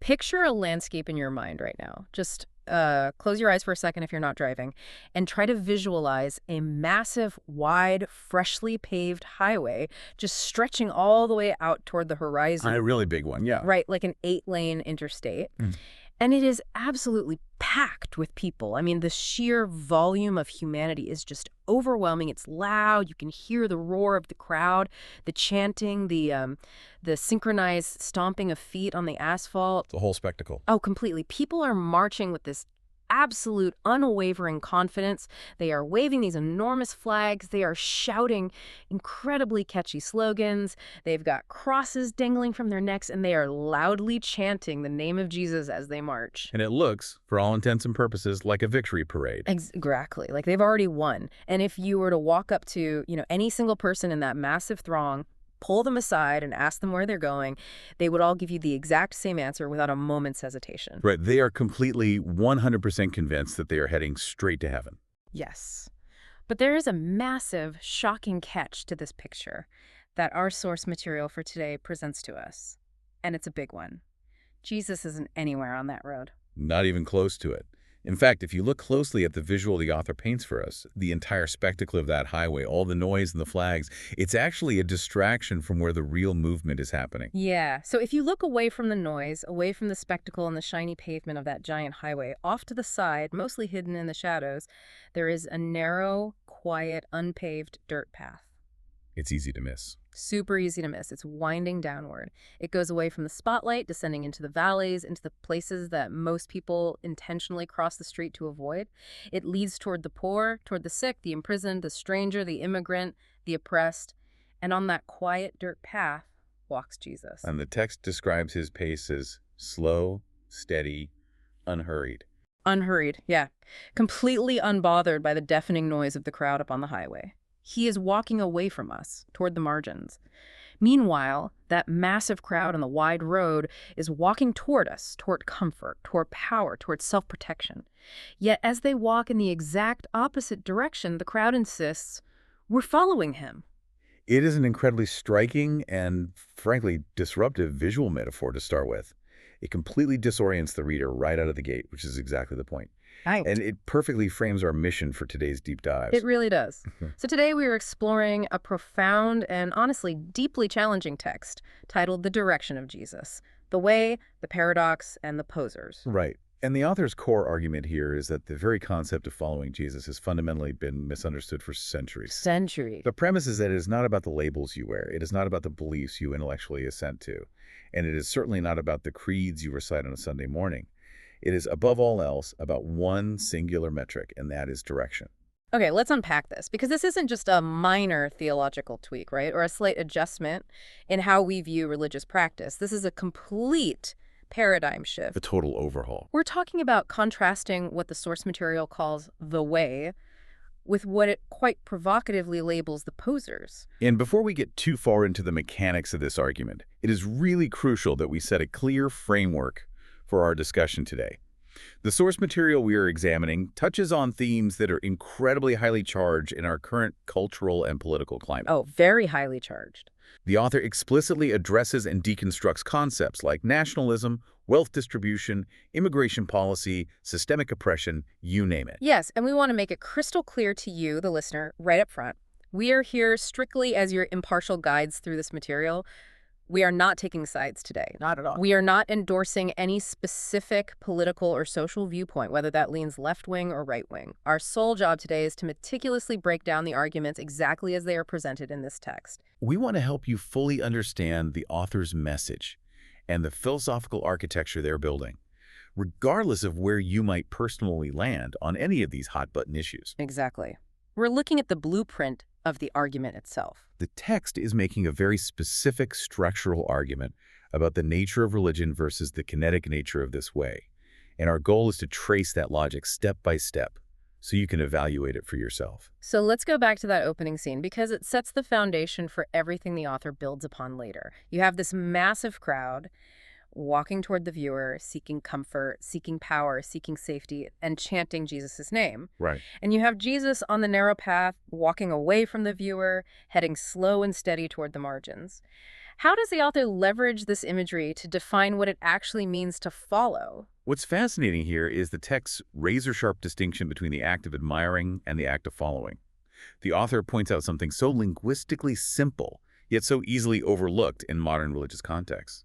Picture a landscape in your mind right now. Just close your eyes for a second if you're not driving, and try to visualize a massive, wide, freshly paved highway just stretching all the way out toward the A horizon, really big one, yeah. right? Like an 8-lane interstate. Mm. And it is absolutely packed with people. I mean, the sheer volume of humanity is just overwhelming. It's loud. You can hear the roar of the crowd, the chanting, the synchronized stomping of feet on the asphalt. It's a whole spectacle. Oh, completely. People are marching with this absolute, unwavering confidence. They are waving these enormous flags. They are shouting incredibly catchy slogans. They've got crosses dangling from their necks, and they are loudly chanting the name of Jesus as they march. And it looks, for all intents and purposes, like a victory parade. Exactly. Like they've already won. And if you were to walk up to, any single person in that massive throng, pull them aside and ask them where they're going, they would all give you the exact same answer without a moment's hesitation. Right, they are completely 100% convinced that they are heading straight to heaven. Yes. But there is a massive, shocking catch to this picture that our source material for today presents to us. And it's a big one. Jesus isn't anywhere on that road. Not even close to it. In fact, if you look closely at the visual the author paints for us, the entire spectacle of that highway, all the noise and the flags, it's actually a distraction from where the real movement is happening. Yeah, so if you look away from the noise, away from the spectacle and the shiny pavement of that giant highway, off to the side, mostly hidden in the shadows, there is a narrow, quiet, unpaved dirt path. It's easy to miss. Super easy to miss. It's winding downward. It goes away from the spotlight, descending into the valleys, into the places that most people intentionally cross the street to avoid. It leads toward the poor, toward the sick, the imprisoned, the stranger, the immigrant, the oppressed. And on that quiet dirt path walks Jesus. And the text describes his pace as slow, steady, unhurried. Unhurried, yeah. Completely unbothered by the deafening noise of the crowd up on the highway. He is walking away from us, toward the margins. Meanwhile, that massive crowd on the wide road is walking toward us, toward comfort, toward power, toward self-protection. Yet as they walk in the exact opposite direction, the crowd insists, we're following him. It is an incredibly striking and, frankly, disruptive visual metaphor to start with. It completely disorients the reader right out of the gate, which is exactly the point. Right. And it perfectly frames our mission for today's deep dives. It really does. So today we are exploring a profound and honestly deeply challenging text titled The Direction of Jesus, the way, the paradox, and the posers. Right. And the author's core argument here is that the very concept of following Jesus has fundamentally been misunderstood for centuries. Century. The premise is that it is not about the labels you wear. It is not about the beliefs you intellectually assent to. And it is certainly not about the creeds you recite on a Sunday morning. It is, above all else, about one singular metric, and that is direction. Okay, let's unpack this, because this isn't just a minor theological tweak, right? Or a slight adjustment in how we view religious practice. This is a complete paradigm shift. A total overhaul. We're talking about contrasting what the source material calls the way with what it quite provocatively labels the posers. And before we get too far into the mechanics of this argument, it is really crucial that we set a clear framework for our discussion today. The source material we are examining touches on themes that are incredibly highly charged in our current cultural and political climate. Oh, very highly charged. The author explicitly addresses and deconstructs concepts like nationalism, wealth distribution, immigration policy, systemic oppression, you name it. Yes, and we want to make it crystal clear to you, the listener, right up front. We are here strictly as your impartial guides through this material. We are not taking sides today. Not at all. We are not endorsing any specific political or social viewpoint, whether that leans left-wing or right-wing. Our sole job today is to meticulously break down the arguments exactly as they are presented in this text. We want to help you fully understand the author's message and the philosophical architecture they're building, regardless of where you might personally land on any of these hot-button issues. Exactly. We're looking at the blueprint of the argument itself. The text is making a very specific structural argument about the nature of religion versus the kinetic nature of this way. And our goal is to trace that logic step by step so you can evaluate it for yourself. So let's go back to that opening scene, because it sets the foundation for everything the author builds upon later. You have this massive crowd walking toward the viewer, seeking comfort, seeking power, seeking safety, and chanting Jesus' name. Right. And you have Jesus on the narrow path, walking away from the viewer, heading slow and steady toward the margins. How does the author leverage this imagery to define what it actually means to follow? What's fascinating here is the text's razor-sharp distinction between the act of admiring and the act of following. The author points out something so linguistically simple, yet so easily overlooked in modern religious contexts.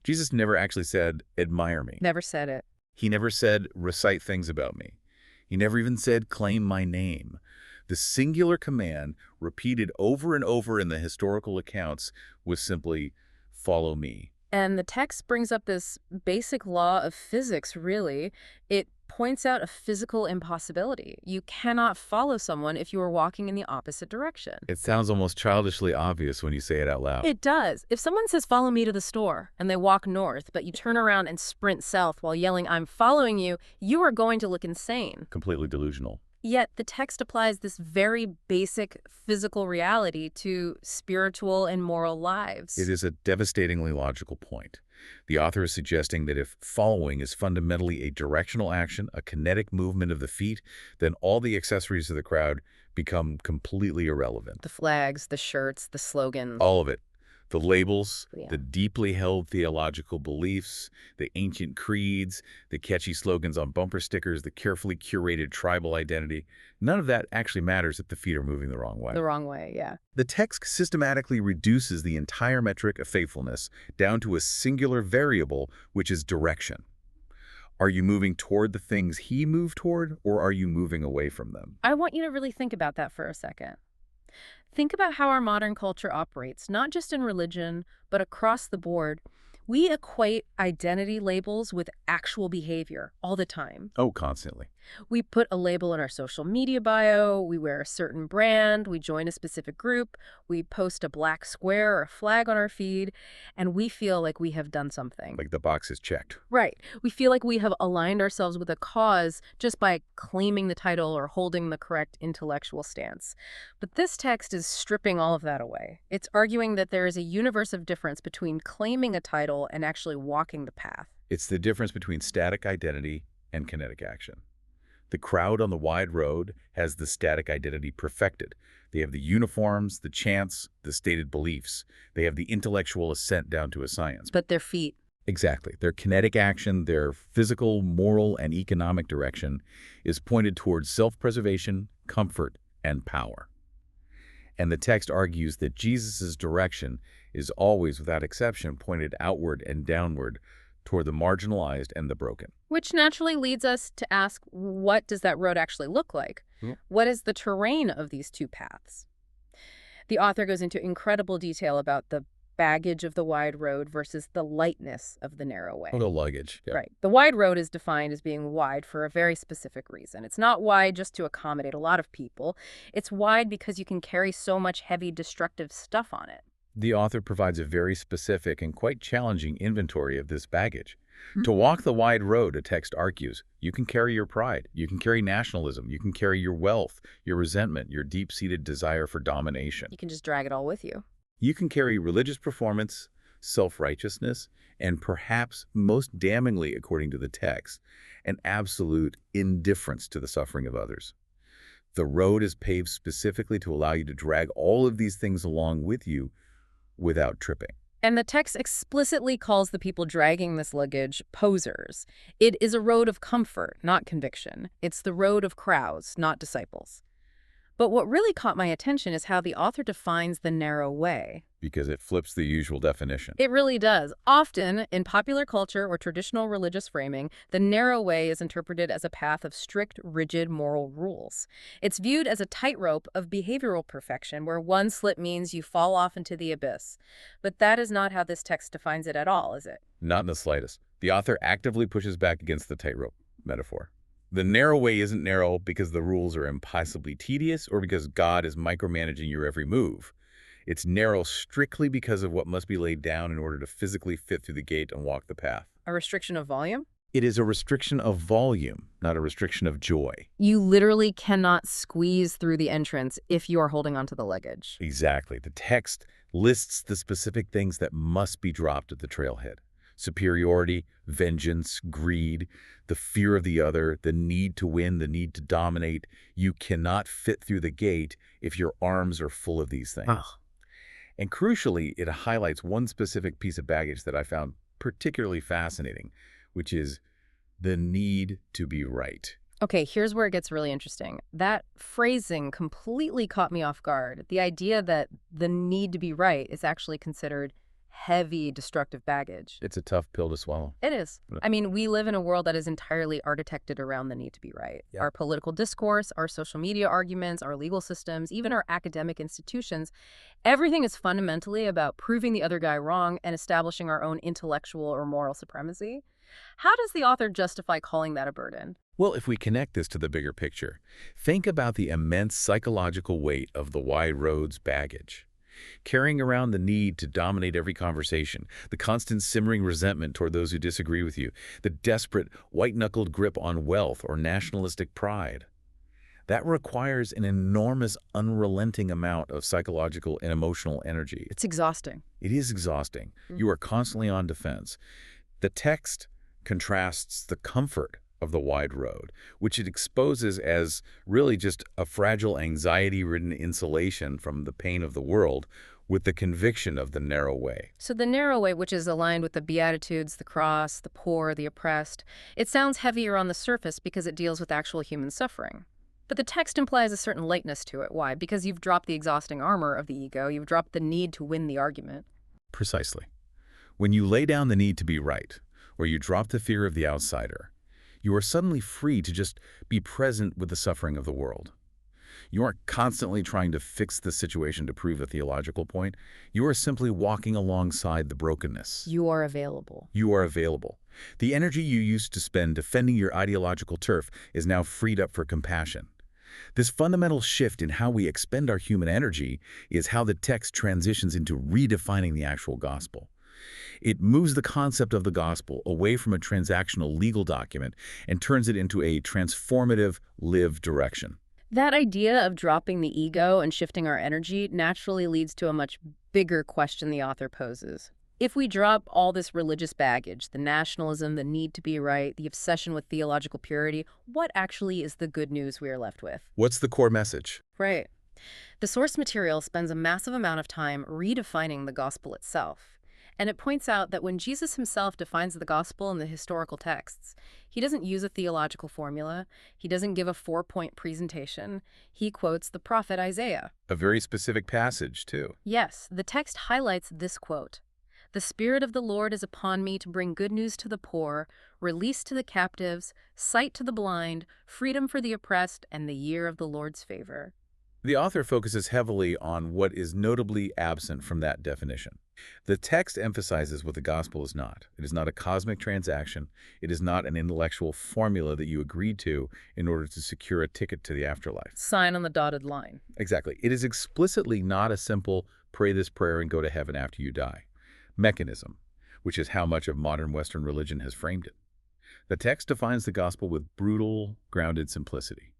Jesus never actually said, "Admire me." Never said it. He never said, "Recite things about me." He never even said, "Claim my name." The singular command, repeated over and over in the historical accounts, was simply, "Follow me." And the text brings up this basic law of physics, really. It points out a physical impossibility. You cannot follow someone if you are walking in the opposite direction. It sounds almost childishly obvious when you say it out loud. It does. If someone says, follow me to the store, and they walk north, but you turn around and sprint south while yelling, I'm following you, you are going to look insane. Completely delusional. Yet the text applies this very basic physical reality to spiritual and moral lives. It is a devastatingly logical point. The author is suggesting that if following is fundamentally a directional action, a kinetic movement of the feet, then all the accessories of the crowd become completely irrelevant. The flags, the shirts, the slogans. All of it. The labels, Yeah. the deeply held theological beliefs, the ancient creeds, the catchy slogans on bumper stickers, the carefully curated tribal identity, none of that actually matters if the feet are moving the wrong way. The wrong way, yeah. The text systematically reduces the entire metric of faithfulness down to a singular variable, which is direction. Are you moving toward the things he moved toward, or are you moving away from them? I want you to really think about that for a second. Think about how our modern culture operates, not just in religion, but across the board. We equate identity labels with actual behavior all the time. Oh, constantly. We put a label in our social media bio, we wear a certain brand, we join a specific group, we post a black square or a flag on our feed, and we feel like we have done something. Like the box is checked. Right. We feel like we have aligned ourselves with a cause just by claiming the title or holding the correct intellectual stance. But this text is stripping all of that away. It's arguing that there is a universe of difference between claiming a title and actually walking the path. It's the difference between static identity and kinetic action. The crowd on the wide road has the static identity perfected. They have the uniforms, the chants, the stated beliefs. They have the intellectual assent down to a science. But their feet. Exactly. Their kinetic action, their physical, moral, and economic direction is pointed towards self-preservation, comfort, and power. And the text argues that Jesus' direction is always, without exception, pointed outward and downward toward the marginalized and the broken. Which naturally leads us to ask, what does that road actually look like? Yeah. What is the terrain of these two paths? The author goes into incredible detail about the baggage of the wide road versus the lightness of the narrow way. The luggage. Yeah. Right. The wide road is defined as being wide for a very specific reason. It's not wide just to accommodate a lot of people. It's wide because you can carry so much heavy, destructive stuff on it. The author provides a very specific and quite challenging inventory of this baggage. To walk the wide road, a text argues, you can carry your pride, you can carry nationalism, you can carry your wealth, your resentment, your deep-seated desire for domination. You can just drag it all with you. You can carry religious performance, self-righteousness, and perhaps most damningly, according to the text, an absolute indifference to the suffering of others. The road is paved specifically to allow you to drag all of these things along with you without tripping. And the text explicitly calls the people dragging this luggage posers. It is a road of comfort, not conviction. It's the road of crowds, not disciples. But what really caught my attention is how the author defines the narrow way. Because it flips the usual definition. It really does. Often, in popular culture or traditional religious framing, the narrow way is interpreted as a path of strict, rigid moral rules. It's viewed as a tightrope of behavioral perfection, where one slip means you fall off into the abyss. But that is not how this text defines it at all, is it? Not in the slightest. The author actively pushes back against the tightrope metaphor. The narrow way isn't narrow because the rules are impossibly tedious or because God is micromanaging your every move. It's narrow strictly because of what must be laid down in order to physically fit through the gate and walk the path. A restriction of volume? It is a restriction of volume, not a restriction of joy. You literally cannot squeeze through the entrance if you are holding onto the luggage. Exactly. The text lists the specific things that must be dropped at the trailhead. Superiority, vengeance, greed, the fear of the other, the need to win, the need to dominate. You cannot fit through the gate if your arms are full of these things. And crucially, it highlights one specific piece of baggage that I found particularly fascinating, which is the need to be right. Okay, here's where it gets really interesting. That phrasing completely caught me off guard. The idea that the need to be right is actually considered heavy, destructive baggage. It's a tough pill to swallow. It is. Yeah. I mean, we live in a world that is entirely architected around the need to be right. Yeah. Our political discourse, our social media arguments, our legal systems, even our academic institutions, everything is fundamentally about proving the other guy wrong and establishing our own intellectual or moral supremacy. How does the author justify calling that a burden? Well, if we connect this to the bigger picture, think about the immense psychological weight of the wide road's baggage. Carrying around the need to dominate every conversation, the constant simmering resentment toward those who disagree with you, the desperate, white-knuckled grip on wealth or nationalistic pride. That requires an enormous, unrelenting amount of psychological and emotional energy. It's exhausting. It is exhausting. You are constantly on defense. The text contrasts the comfort of the wide road, which it exposes as really just a fragile, anxiety-ridden insulation from the pain of the world, with the conviction of the narrow way. So the narrow way, which is aligned with the Beatitudes, the cross, the poor, the oppressed, it sounds heavier on the surface because it deals with actual human suffering. But the text implies a certain lightness to it. Why? Because you've dropped the exhausting armor of the ego. You've dropped the need to win the argument. Precisely. When you lay down the need to be right, or you drop the fear of the outsider, you are suddenly free to just be present with the suffering of the world. You aren't constantly trying to fix the situation to prove a theological point. You are simply walking alongside the brokenness. You are available. You are available. The energy you used to spend defending your ideological turf is now freed up for compassion. This fundamental shift in how we expend our human energy is how the text transitions into redefining the actual gospel. It moves the concept of the gospel away from a transactional legal document and turns it into a transformative, lived direction. That idea of dropping the ego and shifting our energy naturally leads to a much bigger question the author poses. If we drop all this religious baggage, the nationalism, the need to be right, the obsession with theological purity, what actually is the good news we are left with? What's the core message? Right. The source material spends a massive amount of time redefining the gospel itself. And it points out that when Jesus himself defines the gospel in the historical texts, he doesn't use a theological formula. He doesn't give a 4-point presentation. He quotes the prophet Isaiah. A very specific passage, too. Yes, the text highlights this quote. "The Spirit of the Lord is upon me to bring good news to the poor, release to the captives, sight to the blind, freedom for the oppressed, and the year of the Lord's favor." The author focuses heavily on what is notably absent from that definition. The text emphasizes what the gospel is not. It is not a cosmic transaction. It is not an intellectual formula that you agreed to in order to secure a ticket to the afterlife. Sign on the dotted line. Exactly. It is explicitly not a simple pray this prayer and go to heaven after you die mechanism, which is how much of modern Western religion has framed it. The text defines the gospel with brutal, grounded simplicity.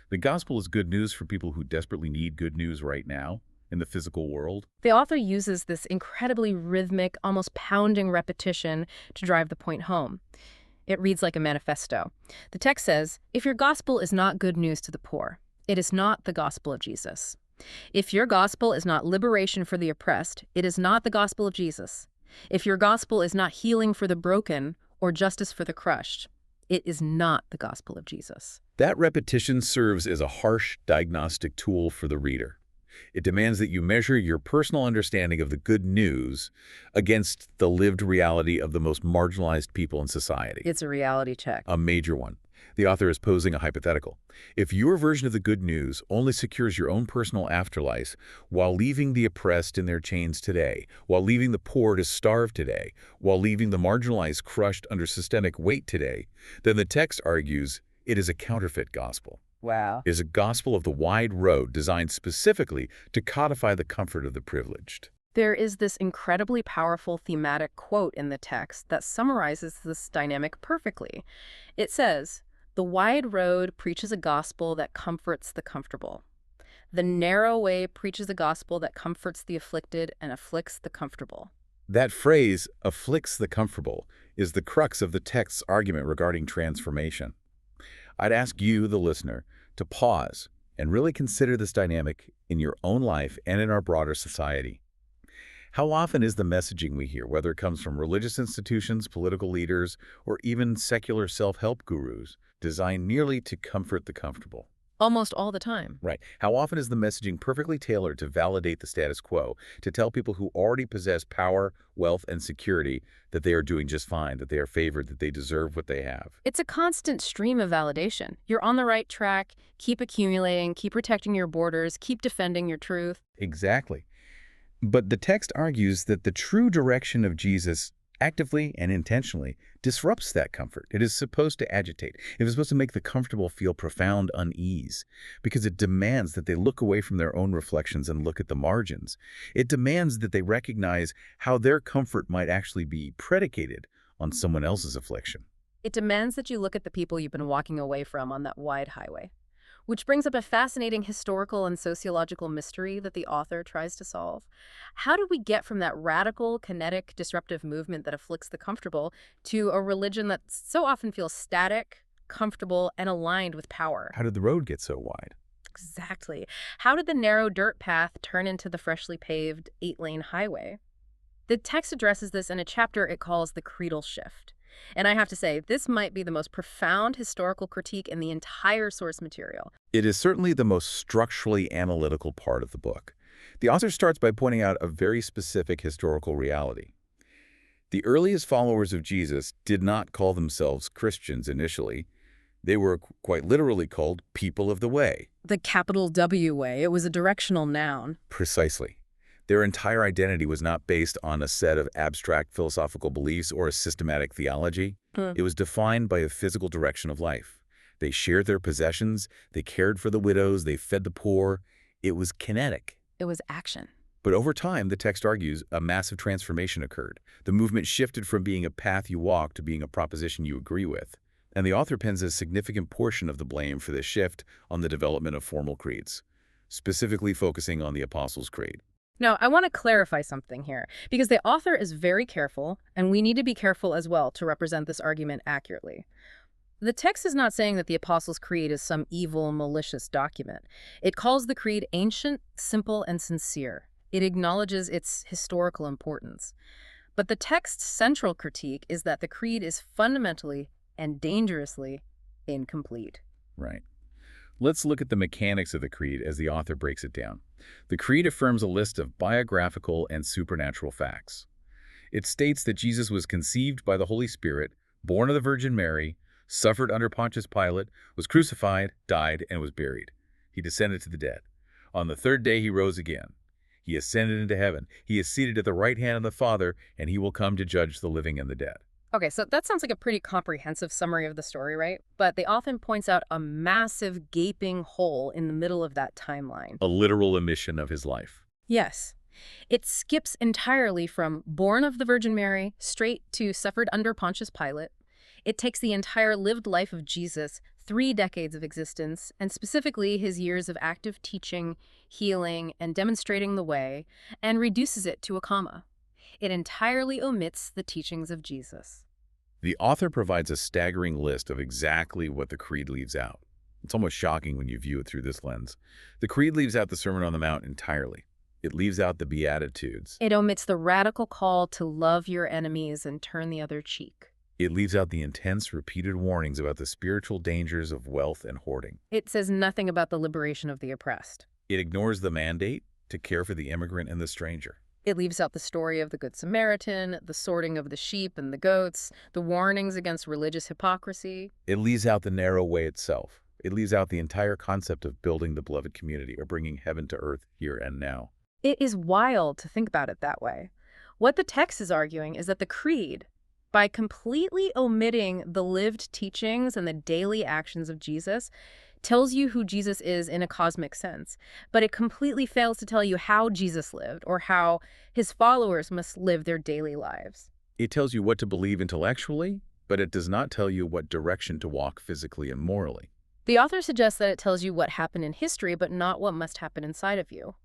The gospel is good news for people who desperately need good news right now in the physical world. The author uses this incredibly rhythmic, almost pounding repetition to drive the point home. It reads like a manifesto. The text says, if your gospel is not good news to the poor, it is not the gospel of Jesus. If your gospel is not liberation for the oppressed, it is not the gospel of Jesus. If your gospel is not healing for the broken or justice for the crushed, it is not the gospel of Jesus. That repetition serves as a harsh diagnostic tool for the reader. It demands that you measure your personal understanding of the good news against the lived reality of the most marginalized people in society. It's a reality check. A major one. The author is posing a hypothetical. If your version of the good news only secures your own personal afterlife while leaving the oppressed in their chains today, while leaving the poor to starve today, while leaving the marginalized crushed under systemic weight today, then the text argues it is a counterfeit gospel. Wow. It is a gospel of the wide road designed specifically to codify the comfort of the privileged. There is this incredibly powerful thematic quote in the text that summarizes this dynamic perfectly. It says, "The wide road preaches a gospel that comforts the comfortable. The narrow way preaches a gospel that comforts the afflicted and afflicts the comfortable." That phrase, afflicts the comfortable, is the crux of the text's argument regarding transformation. I'd ask you, the listener, to pause and really consider this dynamic in your own life and in our broader society. How often is the messaging we hear, whether it comes from religious institutions, political leaders, or even secular self-help gurus, designed merely to comfort the comfortable? Almost all the time. Right. How often is the messaging perfectly tailored to validate the status quo, to tell people who already possess power, wealth, and security that they are doing just fine, that they are favored, that they deserve what they have? It's a constant stream of validation. You're on the right track, keep accumulating, keep protecting your borders, keep defending your truth. Exactly. But the text argues that the true direction of Jesus actively and intentionally disrupts that comfort. It is supposed to agitate. It is supposed to make the comfortable feel profound unease because it demands that they look away from their own reflections and look at the margins. It demands that they recognize how their comfort might actually be predicated on someone else's affliction. It demands that you look at the people you've been walking away from on that wide highway. Which brings up a fascinating historical and sociological mystery that the author tries to solve. How did we get from that radical, kinetic, disruptive movement that afflicts the comfortable to a religion that so often feels static, comfortable, and aligned with power? How did the road get so wide? Exactly. How did the narrow dirt path turn into the freshly paved 8-lane highway? The text addresses this in a chapter it calls the creedal shift. And I have to say, this might be the most profound historical critique in the entire source material. It is certainly the most structurally analytical part of the book. The author starts by pointing out a very specific historical reality. The earliest followers of Jesus did not call themselves Christians initially. They were quite literally called people of the way. The capital W way. It was a directional noun. Precisely. Their entire identity was not based on a set of abstract philosophical beliefs or a systematic theology. It was defined by a physical direction of life. They shared their possessions, they cared for the widows, they fed the poor. It was kinetic. It was action. But over time, the text argues, a massive transformation occurred. The movement shifted from being a path you walk to being a proposition you agree with. And the author pins a significant portion of the blame for this shift on the development of formal creeds, specifically focusing on the Apostles' Creed. Now, I want to clarify something here, because the author is very careful, and we need to be careful as well to represent this argument accurately. The text is not saying that the Apostles' Creed is some evil, malicious document. It calls the creed ancient, simple, and sincere. It acknowledges its historical importance. But the text's central critique is that the creed is fundamentally and dangerously incomplete. Right. Let's look at the mechanics of the creed as the author breaks it down. The creed affirms a list of biographical and supernatural facts. It states that Jesus was conceived by the Holy Spirit, born of the Virgin Mary, suffered under Pontius Pilate, was crucified, died, and was buried. He descended to the dead. On the third day he rose again. He ascended into heaven. He is seated at the right hand of the Father, and he will come to judge the living and the dead. Okay, so that sounds like a pretty comprehensive summary of the story, right? But the author points out a massive gaping hole in the middle of that timeline. A literal omission of his life. Yes. It skips entirely from born of the Virgin Mary straight to suffered under Pontius Pilate. It takes the entire lived life of Jesus, 3 decades of existence, and specifically his years of active teaching, healing, and demonstrating the way, and reduces it to a comma. It entirely omits the teachings of Jesus. The author provides a staggering list of exactly what the creed leaves out. It's almost shocking when you view it through this lens. The creed leaves out the Sermon on the Mount entirely. It leaves out the Beatitudes. It omits the radical call to love your enemies and turn the other cheek. It leaves out the intense, repeated warnings about the spiritual dangers of wealth and hoarding. It says nothing about the liberation of the oppressed. It ignores the mandate to care for the immigrant and the stranger. It leaves out the story of the Good Samaritan, the sorting of the sheep and the goats, the warnings against religious hypocrisy. It leaves out the narrow way itself. It leaves out the entire concept of building the beloved community or bringing heaven to earth here and now. It is wild to think about it that way. What the text is arguing is that the creed, by completely omitting the lived teachings and the daily actions of Jesus, tells you who Jesus is in a cosmic sense, but it completely fails to tell you how Jesus lived or how his followers must live their daily lives. It tells you what to believe intellectually, but it does not tell you what direction to walk physically and morally. The author suggests that it tells you what happened in history, but not what must happen inside of you.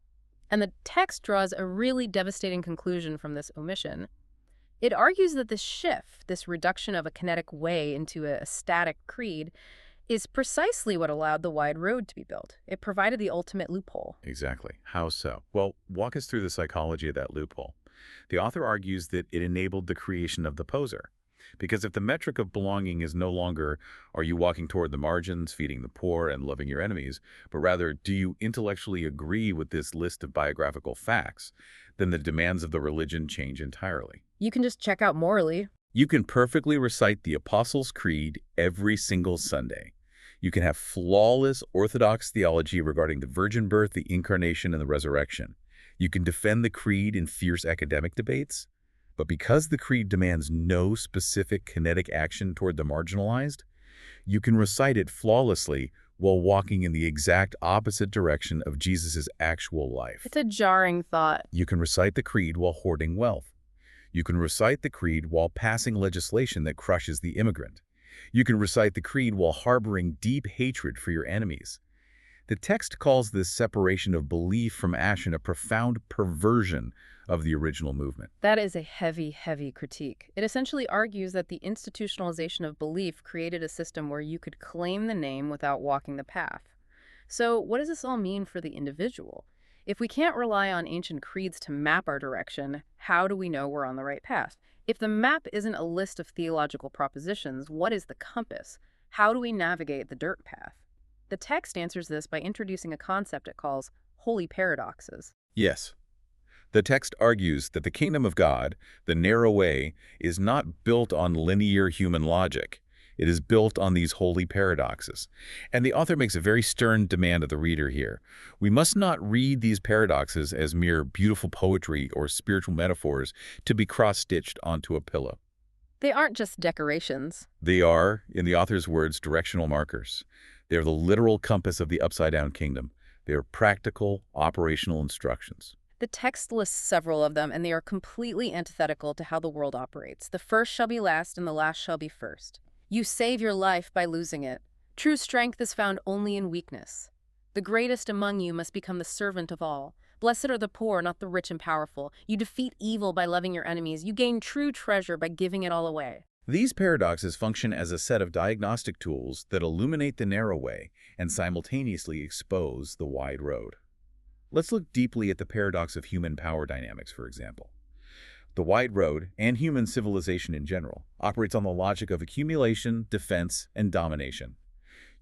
And the text draws a really devastating conclusion from this omission. It argues that this shift, this reduction of a kinetic way into a static creed, is precisely what allowed the wide road to be built. It provided the ultimate loophole. Exactly. How so? Well, walk us through the psychology of that loophole. The author argues that it enabled the creation of the poser. Because if the metric of belonging is no longer, are you walking toward the margins, feeding the poor, and loving your enemies, but rather, do you intellectually agree with this list of biographical facts, then the demands of the religion change entirely. You can just check out morally. You can perfectly recite the Apostles' Creed every single Sunday. You can have flawless orthodox theology regarding the virgin birth, the incarnation, and the resurrection. You can defend the creed in fierce academic debates. But because the creed demands no specific kinetic action toward the marginalized, you can recite it flawlessly while walking in the exact opposite direction of Jesus' actual life. It's a jarring thought. You can recite the creed while hoarding wealth. You can recite the creed while passing legislation that crushes the immigrant. You can recite the creed while harboring deep hatred for your enemies. The text calls this separation of belief from action a profound perversion of the original movement. That is a heavy, heavy critique. It essentially argues that the institutionalization of belief created a system where you could claim the name without walking the path. So what does this all mean for the individual? If we can't rely on ancient creeds to map our direction, how do we know we're on the right path? If the map isn't a list of theological propositions, what is the compass? How do we navigate the dirt path? The text answers this by introducing a concept it calls holy paradoxes. Yes. The text argues that the kingdom of God, the narrow way, is not built on linear human logic. It is built on these holy paradoxes. And the author makes a very stern demand of the reader here. We must not read these paradoxes as mere beautiful poetry or spiritual metaphors to be cross-stitched onto a pillow. They aren't just decorations. They are, in the author's words, directional markers. They are the literal compass of the upside-down kingdom. They are practical, operational instructions. The text lists several of them, and they are completely antithetical to how the world operates. The first shall be last, and the last shall be first. You save your life by losing it. True strength is found only in weakness. The greatest among you must become the servant of all. Blessed are the poor, not the rich and powerful. You defeat evil by loving your enemies. You gain true treasure by giving it all away. These paradoxes function as a set of diagnostic tools that illuminate the narrow way and simultaneously expose the wide road. Let's look deeply at the paradox of human power dynamics, for example. The wide road, and human civilization in general, operates on the logic of accumulation, defense, and domination.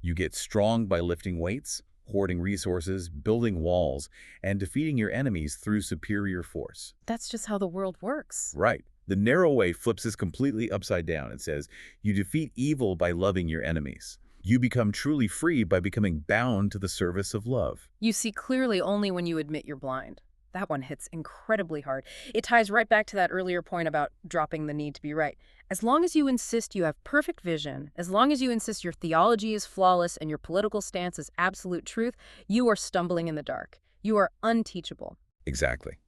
You get strong by lifting weights, hoarding resources, building walls, and defeating your enemies through superior force. That's just how the world works. Right. The narrow way flips this completely upside down and says, you defeat evil by loving your enemies. You become truly free by becoming bound to the service of love. You see clearly only when you admit you're blind. That one hits incredibly hard. It ties right back to that earlier point about dropping the need to be right. As long as you insist you have perfect vision, as long as you insist your theology is flawless and your political stance is absolute truth, you are stumbling in the dark. You are unteachable. Exactly.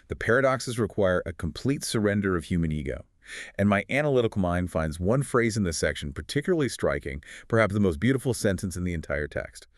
The paradoxes require a complete surrender of human ego. And my analytical mind finds one phrase in this section particularly striking, perhaps the most beautiful sentence in the entire text.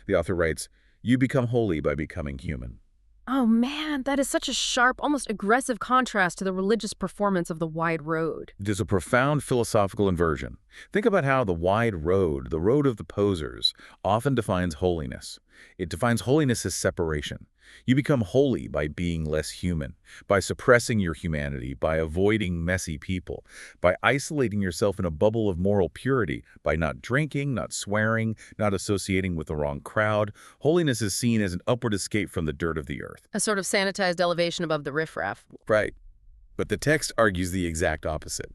The author writes, "You become holy by becoming human." Oh man, that is such a sharp, almost aggressive contrast to the religious performance of the wide road. It is a profound philosophical inversion. Think about how the wide road, the road of the posers, often defines holiness. It defines holiness as separation. You become holy by being less human, by suppressing your humanity, by avoiding messy people, by isolating yourself in a bubble of moral purity, by not drinking, not swearing, not associating with the wrong crowd. Holiness is seen as an upward escape from the dirt of the earth. A sort of sanitized elevation above the riffraff. Right. But the text argues the exact opposite.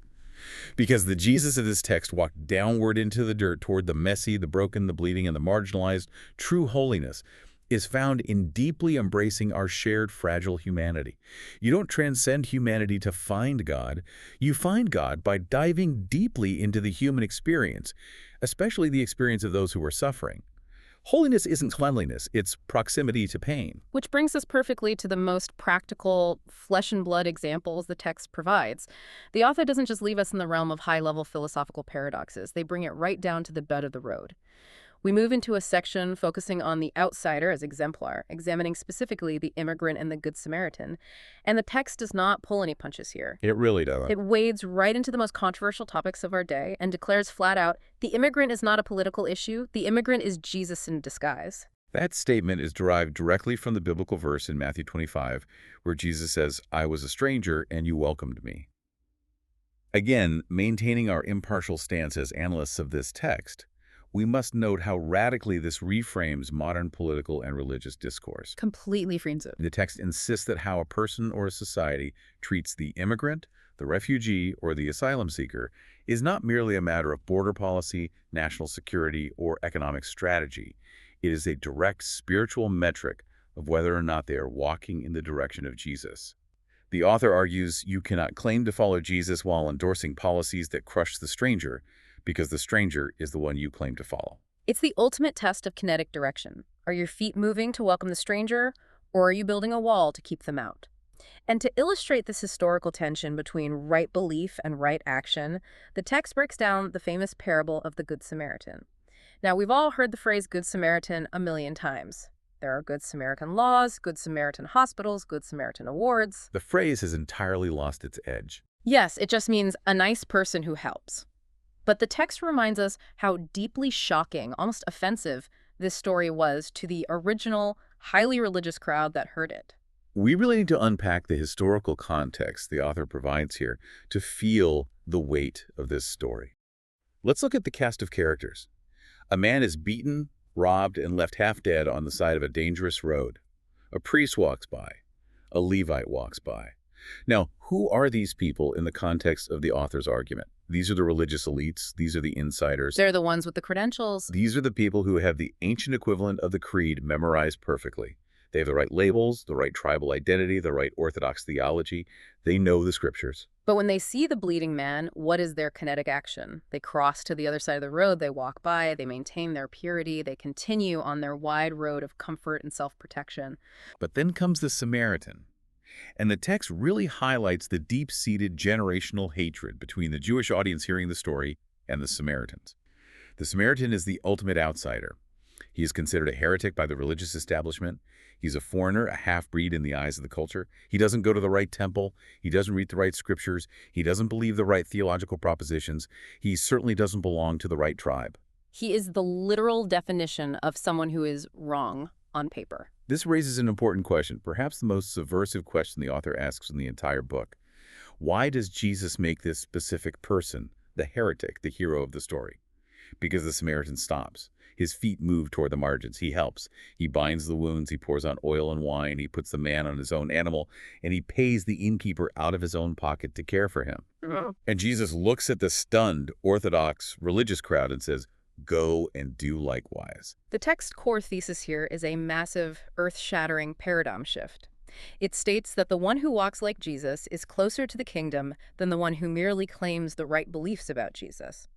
Because the Jesus of this text walked downward into the dirt toward the messy, the broken, the bleeding, and the marginalized. True holiness is found in deeply embracing our shared fragile humanity. You don't transcend humanity to find God. You find God by diving deeply into the human experience, especially the experience of those who are suffering. Holiness isn't cleanliness, it's proximity to pain. Which brings us perfectly to the most practical, flesh and blood examples the text provides. The author doesn't just leave us in the realm of high-level philosophical paradoxes. They bring it right down to the bed of the road. We move into a section focusing on the outsider as exemplar, examining specifically the immigrant and the Good Samaritan. And the text does not pull any punches here. It really doesn't. It wades right into the most controversial topics of our day and declares flat out, the immigrant is not a political issue. The immigrant is Jesus in disguise. That statement is derived directly from the biblical verse in Matthew 25, where Jesus says, "I was a stranger and you welcomed me." Again, maintaining our impartial stance as analysts of this text, we must note how radically this reframes modern political and religious discourse. Completely frames it. The text insists that how a person or a society treats the immigrant, the refugee, or the asylum seeker is not merely a matter of border policy, national security, or economic strategy. It is a direct spiritual metric of whether or not they are walking in the direction of Jesus. The author argues you cannot claim to follow Jesus while endorsing policies that crush the stranger, because the stranger is the one you claim to follow. It's the ultimate test of kinetic direction. Are your feet moving to welcome the stranger, or are you building a wall to keep them out? And to illustrate this historical tension between right belief and right action, the text breaks down the famous parable of the Good Samaritan. Now, we've all heard the phrase Good Samaritan a million times. There are Good Samaritan laws, Good Samaritan hospitals, Good Samaritan awards. The phrase has entirely lost its edge. Yes, it just means a nice person who helps. But the text reminds us how deeply shocking, almost offensive, this story was to the original, highly religious crowd that heard it. We really need to unpack the historical context the author provides here to feel the weight of this story. Let's look at the cast of characters. A man is beaten, robbed, and left half dead on the side of a dangerous road. A priest walks by. A Levite walks by. Now, who are these people in the context of the author's argument? These are the religious elites. These are the insiders. They're the ones with the credentials. These are the people who have the ancient equivalent of the creed memorized perfectly. They have the right labels, the right tribal identity, the right orthodox theology. They know the scriptures. But when they see the bleeding man, what is their kinetic action? They cross to the other side of the road, they walk by, they maintain their purity, they continue on their wide road of comfort and self-protection. But then comes the Samaritan. And the text really highlights the deep-seated generational hatred between the Jewish audience hearing the story and the Samaritans. The Samaritan is the ultimate outsider. He is considered a heretic by the religious establishment. He's a foreigner, a half-breed in the eyes of the culture. He doesn't go to the right temple. He doesn't read the right scriptures. He doesn't believe the right theological propositions. He certainly doesn't belong to the right tribe. He is the literal definition of someone who is wrong on paper. This raises an important question, perhaps the most subversive question the author asks in the entire book. Why does Jesus make this specific person, the heretic, the hero of the story? Because the Samaritan stops. His feet move toward the margins. He helps. He binds the wounds. He pours on oil and wine. He puts the man on his own animal, and he pays the innkeeper out of his own pocket to care for him. And Jesus looks at the stunned, Orthodox religious crowd and says, "Go and do likewise." The text's core thesis here is a massive, earth-shattering paradigm shift. It states that the one who walks like Jesus is closer to the kingdom than the one who merely claims the right beliefs about Jesus.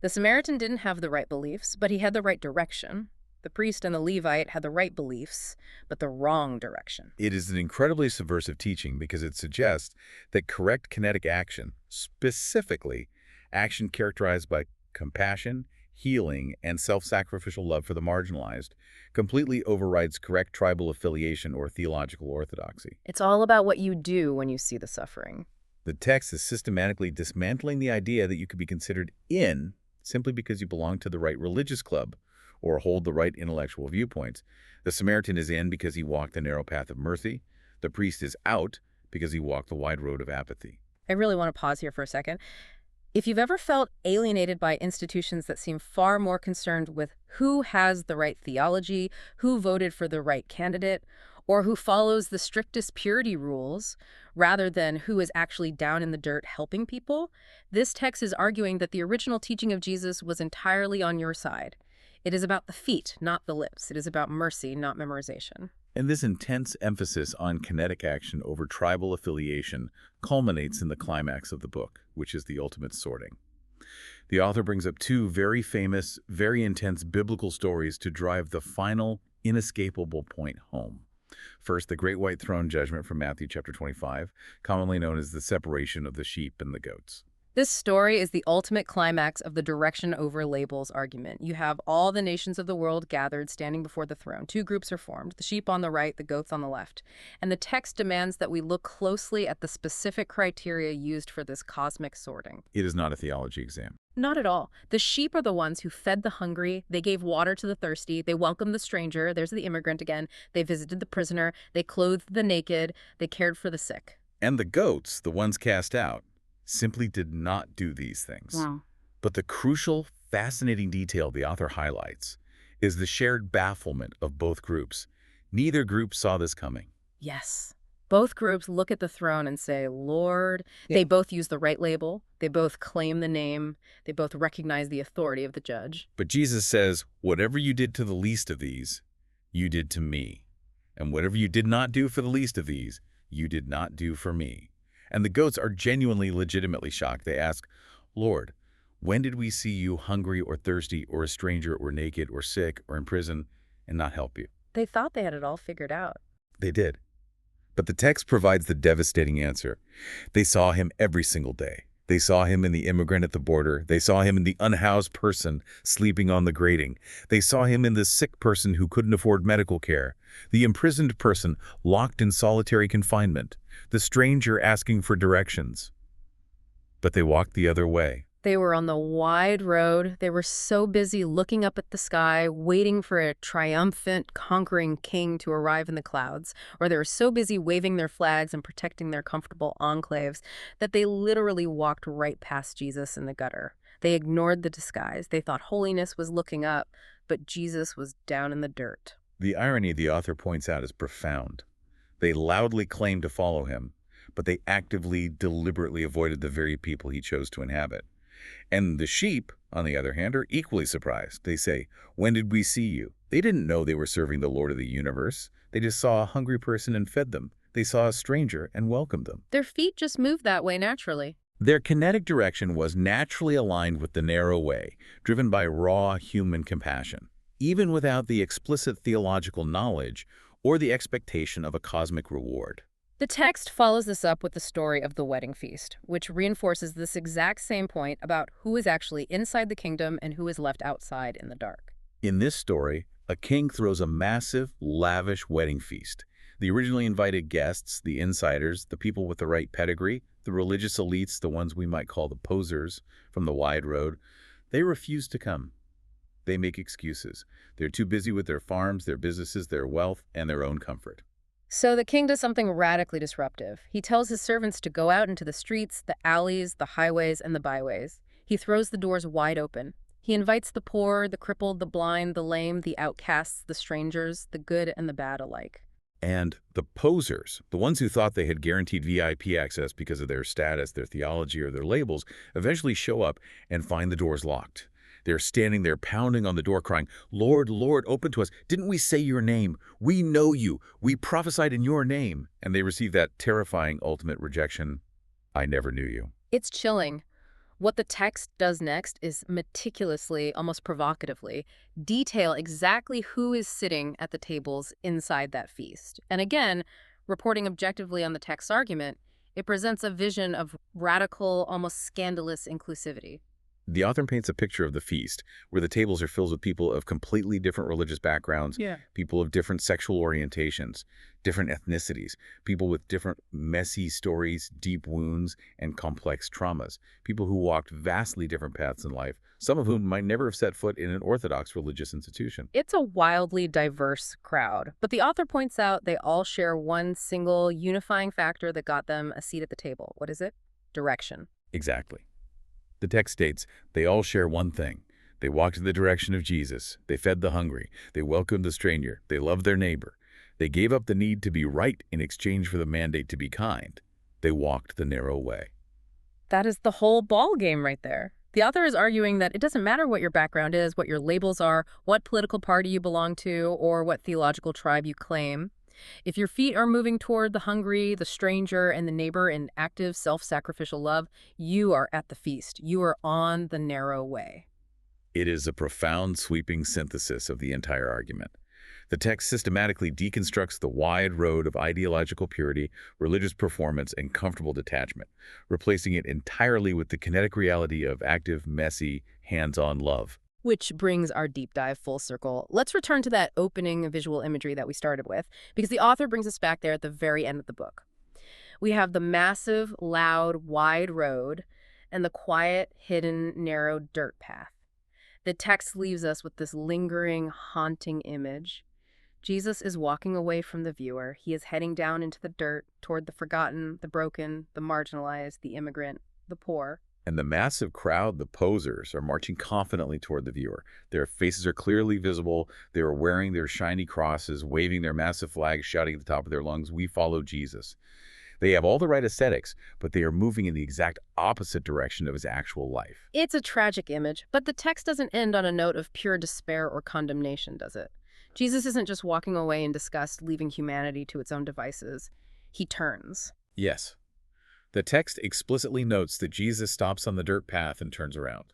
The Samaritan didn't have the right beliefs, but he had the right direction. The priest and the Levite had the right beliefs, but the wrong direction. It is an incredibly subversive teaching because it suggests that correct kinetic action, specifically action characterized by compassion, healing, and self-sacrificial love for the marginalized, completely overrides correct tribal affiliation or theological orthodoxy. It's all about what you do when you see the suffering. The text is systematically dismantling the idea that you could be considered in simply because you belong to the right religious club or hold the right intellectual viewpoints. The Samaritan is in because he walked the narrow path of mercy. The priest is out because he walked the wide road of apathy. I really want to pause here for a second. If you've ever felt alienated by institutions that seem far more concerned with who has the right theology, who voted for the right candidate, or who follows the strictest purity rules, rather than who is actually down in the dirt helping people, this text is arguing that the original teaching of Jesus was entirely on your side. It is about the feet, not the lips. It is about mercy, not memorization. And this intense emphasis on kinetic action over tribal affiliation culminates in the climax of the book, which is the ultimate sorting. The author brings up two very famous, very intense biblical stories to drive the final, inescapable point home. First, the Great White Throne Judgment from Matthew chapter 25, commonly known as the separation of the sheep and the goats. This story is the ultimate climax of the direction over labels argument. You have all the nations of the world gathered, standing before the throne. Two groups are formed, the sheep on the right, the goats on the left. And the text demands that we look closely at the specific criteria used for this cosmic sorting. It is not a theology exam. Not at all. The sheep are the ones who fed the hungry, they gave water to the thirsty, they welcomed the stranger, there's the immigrant again, they visited the prisoner, they clothed the naked, they cared for the sick. And the goats, the ones cast out, simply did not do these things. Wow. But the crucial, fascinating detail the author highlights is the shared bafflement of both groups. Neither group saw this coming. Yes. Both groups look at the throne and say, Lord. Yeah. They both use the right label. They both claim the name. They both recognize the authority of the judge. But Jesus says, whatever you did to the least of these, you did to me. And whatever you did not do for the least of these, you did not do for me. And the goats are genuinely, legitimately shocked. They ask, Lord, when did we see you hungry or thirsty or a stranger or naked or sick or in prison and not help you? They thought they had it all figured out. They did. But the text provides the devastating answer. They saw him every single day. They saw him in the immigrant at the border. They saw him in the unhoused person sleeping on the grating. They saw him in the sick person who couldn't afford medical care, the imprisoned person locked in solitary confinement, the stranger asking for directions. But they walked the other way. They were on the wide road. They were so busy looking up at the sky, waiting for a triumphant, conquering king to arrive in the clouds. Or they were so busy waving their flags and protecting their comfortable enclaves that they literally walked right past Jesus in the gutter. They ignored the disguise. They thought holiness was looking up, but Jesus was down in the dirt. The irony the author points out is profound. They loudly claimed to follow him, but they actively, deliberately avoided the very people he chose to inhabit. And the sheep, on the other hand, are equally surprised. They say, when did we see you? They didn't know they were serving the Lord of the universe. They just saw a hungry person and fed them. They saw a stranger and welcomed them. Their feet just moved that way naturally. Their kinetic direction was naturally aligned with the narrow way, driven by raw human compassion, even without the explicit theological knowledge or the expectation of a cosmic reward. The text follows this up with the story of the wedding feast, which reinforces this exact same point about who is actually inside the kingdom and who is left outside in the dark. In this story, a king throws a massive, lavish wedding feast. The originally invited guests, the insiders, the people with the right pedigree, the religious elites, the ones we might call the posers from the wide road, they refuse to come. They make excuses. They're too busy with their farms, their businesses, their wealth, and their own comfort. So the king does something radically disruptive. He tells his servants to go out into the streets, the alleys, the highways, and the byways. He throws the doors wide open. He invites the poor, the crippled, the blind, the lame, the outcasts, the strangers, the good and the bad alike. And the posers, the ones who thought they had guaranteed VIP access because of their status, their theology, or their labels, eventually show up and find the doors locked. They're standing there pounding on the door crying, Lord, Lord, open to us. Didn't we say your name? We know you. We prophesied in your name. And they receive that terrifying ultimate rejection. I never knew you. It's chilling. What the text does next is meticulously, almost provocatively, detail exactly who is sitting at the tables inside that feast. And again, reporting objectively on the text's argument, it presents a vision of radical, almost scandalous inclusivity. The author paints a picture of the feast, where the tables are filled with people of completely different religious backgrounds, people of different sexual orientations, different ethnicities, people with different messy stories, deep wounds, and complex traumas, people who walked vastly different paths in life, some of whom might never have set foot in an orthodox religious institution. It's a wildly diverse crowd, but the author points out they all share one single unifying factor that got them a seat at the table. What is it? Direction. Exactly. The text states, they all share one thing. They walked in the direction of Jesus. They fed the hungry. They welcomed the stranger. They loved their neighbor. They gave up the need to be right in exchange for the mandate to be kind. They walked the narrow way. That is the whole ball game right there. The author is arguing that it doesn't matter what your background is, what your labels are, what political party you belong to, or what theological tribe you claim. If your feet are moving toward the hungry, the stranger, and the neighbor in active, self-sacrificial love, you are at the feast. You are on the narrow way. It is a profound, sweeping synthesis of the entire argument. The text systematically deconstructs the wide road of ideological purity, religious performance, and comfortable detachment, replacing it entirely with the kinetic reality of active, messy, hands-on love. Which brings our deep dive full circle. Let's return to that opening visual imagery that we started with, because the author brings us back there at the very end of the book. We have the massive, loud, wide road, and the quiet, hidden, narrow dirt path. The text leaves us with this lingering, haunting image. Jesus is walking away from the viewer. He is heading down into the dirt toward the forgotten, the broken, the marginalized, the immigrant, the poor. And the massive crowd, the posers, are marching confidently toward the viewer. Their faces are clearly visible. They are wearing their shiny crosses, waving their massive flags, shouting at the top of their lungs, "We follow Jesus." They have all the right aesthetics, but they are moving in the exact opposite direction of his actual life. It's a tragic image, but the text doesn't end on a note of pure despair or condemnation, does it? Jesus isn't just walking away in disgust, leaving humanity to its own devices. He turns. Yes. The text explicitly notes that Jesus stops on the dirt path and turns around.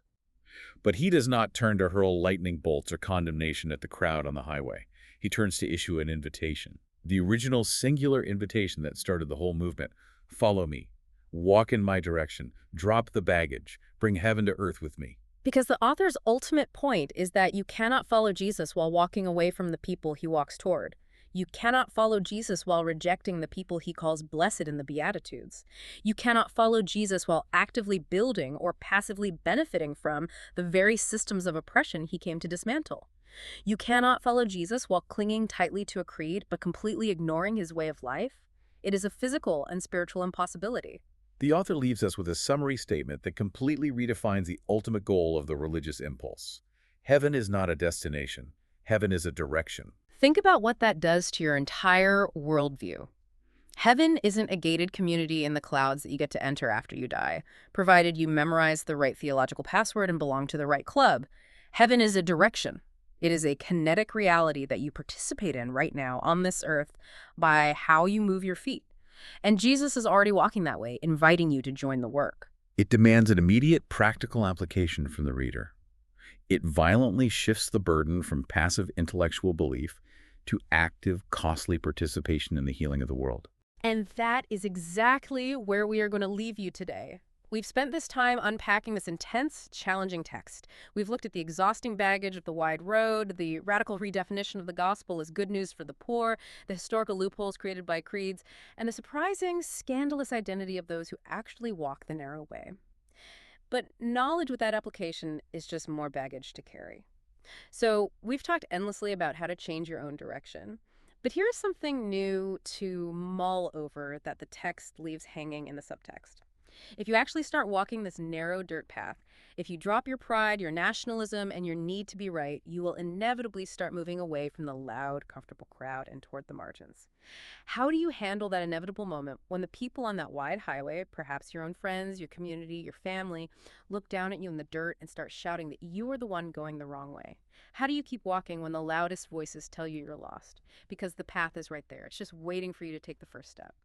But he does not turn to hurl lightning bolts or condemnation at the crowd on the highway. He turns to issue an invitation. The original singular invitation that started the whole movement. Follow me. Walk in my direction. Drop the baggage. Bring heaven to earth with me. Because the author's ultimate point is that you cannot follow Jesus while walking away from the people he walks toward. You cannot follow Jesus while rejecting the people he calls blessed in the Beatitudes. You cannot follow Jesus while actively building or passively benefiting from the very systems of oppression he came to dismantle. You cannot follow Jesus while clinging tightly to a creed but completely ignoring his way of life. It is a physical and spiritual impossibility. The author leaves us with a summary statement that completely redefines the ultimate goal of the religious impulse. Heaven is not a destination. Heaven is a direction. Think about what that does to your entire worldview. Heaven isn't a gated community in the clouds that you get to enter after you die, provided you memorize the right theological password and belong to the right club. Heaven is a direction. It is a kinetic reality that you participate in right now on this earth by how you move your feet. And Jesus is already walking that way, inviting you to join the work. It demands an immediate practical application from the reader. It violently shifts the burden from passive intellectual belief to active, costly participation in the healing of the world. And that is exactly where we are going to leave you today. We've spent this time unpacking this intense, challenging text. We've looked at the exhausting baggage of the wide road, the radical redefinition of the gospel as good news for the poor, the historical loopholes created by creeds, and the surprising, scandalous identity of those who actually walk the narrow way. But knowledge with that application is just more baggage to carry. So we've talked endlessly about how to change your own direction. But here's something new to mull over that the text leaves hanging in the subtext. If you actually start walking this narrow dirt path, if you drop your pride, your nationalism, and your need to be right, you will inevitably start moving away from the loud, comfortable crowd and toward the margins. How do you handle that inevitable moment when the people on that wide highway, perhaps your own friends, your community, your family, look down at you in the dirt and start shouting that you are the one going the wrong way? How do you keep walking when the loudest voices tell you you're lost? Because the path is right there. It's just waiting for you to take the first step.